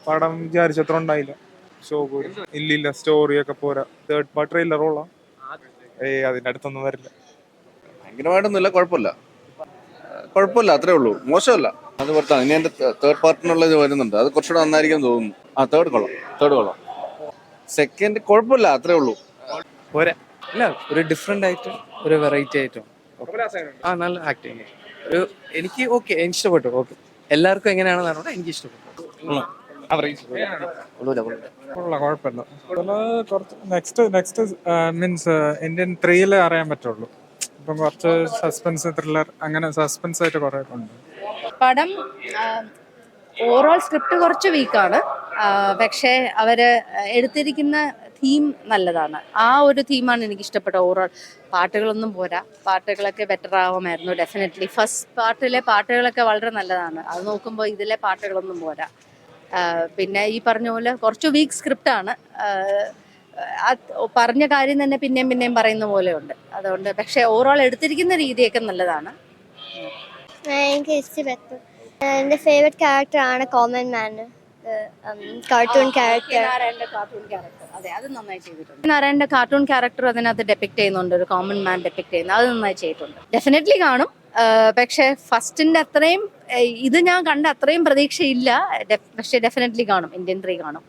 പടം വിചാരിച്ചത്ര ഉണ്ടായില്ല. ഷോ പോയി. ഇല്ലില്ല, സ്റ്റോറി ഒക്കെ പോരാ. തേർഡ് പാർട്ട് ട്രെയിലറോളാ. അതിന്റെ അടുത്തൊന്നും വരില്ല. ഭയങ്കരമായിട്ടൊന്നുമില്ല, കുഴപ്പമില്ല, അത്രേ ഉള്ളൂ, മോശമല്ല. അത് പുറത്താണ്. ഇനി എന്റെ തേർഡ് പാർട്ടിനുള്ളത് വരുന്നുണ്ട്, അത് കുറച്ചുകൂടെ നന്നായിരിക്കും തോന്നുന്നു. തേർഡ് കൊള്ളാം. സെക്കൻഡ് കുഴപ്പമില്ല, അത്രേ ഉള്ളൂ. പോരാ. ഇല്ല, ഒരു ഡിഫറെന്റ് ആയിട്ട് ഒരു വെറൈറ്റി ആയിട്ടും നല്ല ആക്ടിങ്. ഒരു എനിക്ക് ഇഷ്ടപ്പെട്ടു. എല്ലാവർക്കും എങ്ങനെയാണെന്ന് അറിയണം, എനിക്ക് ഇഷ്ടപ്പെട്ടു. കുഴപ്പമില്ല. നെക്സ്റ്റ് മീൻസ് ഇന്ത്യൻ 3 അറിയാൻ പറ്റുള്ളൂ. ഇപ്പം കുറച്ച് സസ്പെൻസ് ത്രില്ലർ അങ്ങനെ സസ്പെൻസ് ആയിട്ട് കുറെ ഉണ്ട്. പടം ഓവറോൾ സ്ക്രിപ്റ്റ് കുറച്ച് വീക്കാണ്, പക്ഷേ അവര് എടുത്തിരിക്കുന്ന തീം നല്ലതാണ്. ആ ഒരു തീമാണ് എനിക്ക് ഇഷ്ടപ്പെട്ട. ഓവറോൾ പാട്ടുകളൊന്നും പോരാ, പാട്ടുകളൊക്കെ ബെറ്റർ ആവുമായിരുന്നു ഡെഫിനറ്റ്ലി. ഫസ്റ്റ് പാർട്ടിലെ പാട്ടുകളൊക്കെ വളരെ നല്ലതാണ്, അത് നോക്കുമ്പോൾ ഇതിലെ പാട്ടുകളൊന്നും പോരാ. പിന്നെ ഈ പറഞ്ഞ പോലെ കുറച്ച് വീക്ക് സ്ക്രിപ്റ്റാണ്. പറഞ്ഞ കാര്യം തന്നെ പിന്നെയും പറയുന്ന പോലെ ഉണ്ട്. അതുകൊണ്ട് പക്ഷേ ഓവറോൾ എടുത്തിരിക്കുന്ന രീതിയൊക്കെ നല്ലതാണ്. എനിക്ക് ഇഷ്ടപ്പെട്ടു. എൻ്റെ ഫേവറേറ്റ് ക്യാരക്ടർ ആണ് കോമൺ മാൻ, കാർട്ടൂൺ ക്യാരക്ടർ. അതെ, അത് നന്നായി ചെയ്തിട്ടുണ്ട്. നാരായണന്റെ കാർട്ടൂൺ ക്യാരക്ടർ അതിനകത്ത് ഡെപ്പിക്ട് ചെയ്യുന്നുണ്ട്, ഒരു കോമൺ മാൻ ഡെപ്പിക്ട് ചെയ്യുന്നത്, അത് നന്നായി ചെയ്തിട്ടുണ്ട്. ഡെഫിനറ്റ്ലി കാണും. പക്ഷേ ഫസ്റ്റിന്റെ അത്രയും ഇത് ഞാൻ കണ്ട അത്രയും പ്രതീക്ഷയില്ല. പക്ഷേ ഡെഫിനറ്റ്ലി കാണും. ഇന്ത്യൻ 3 കാണും.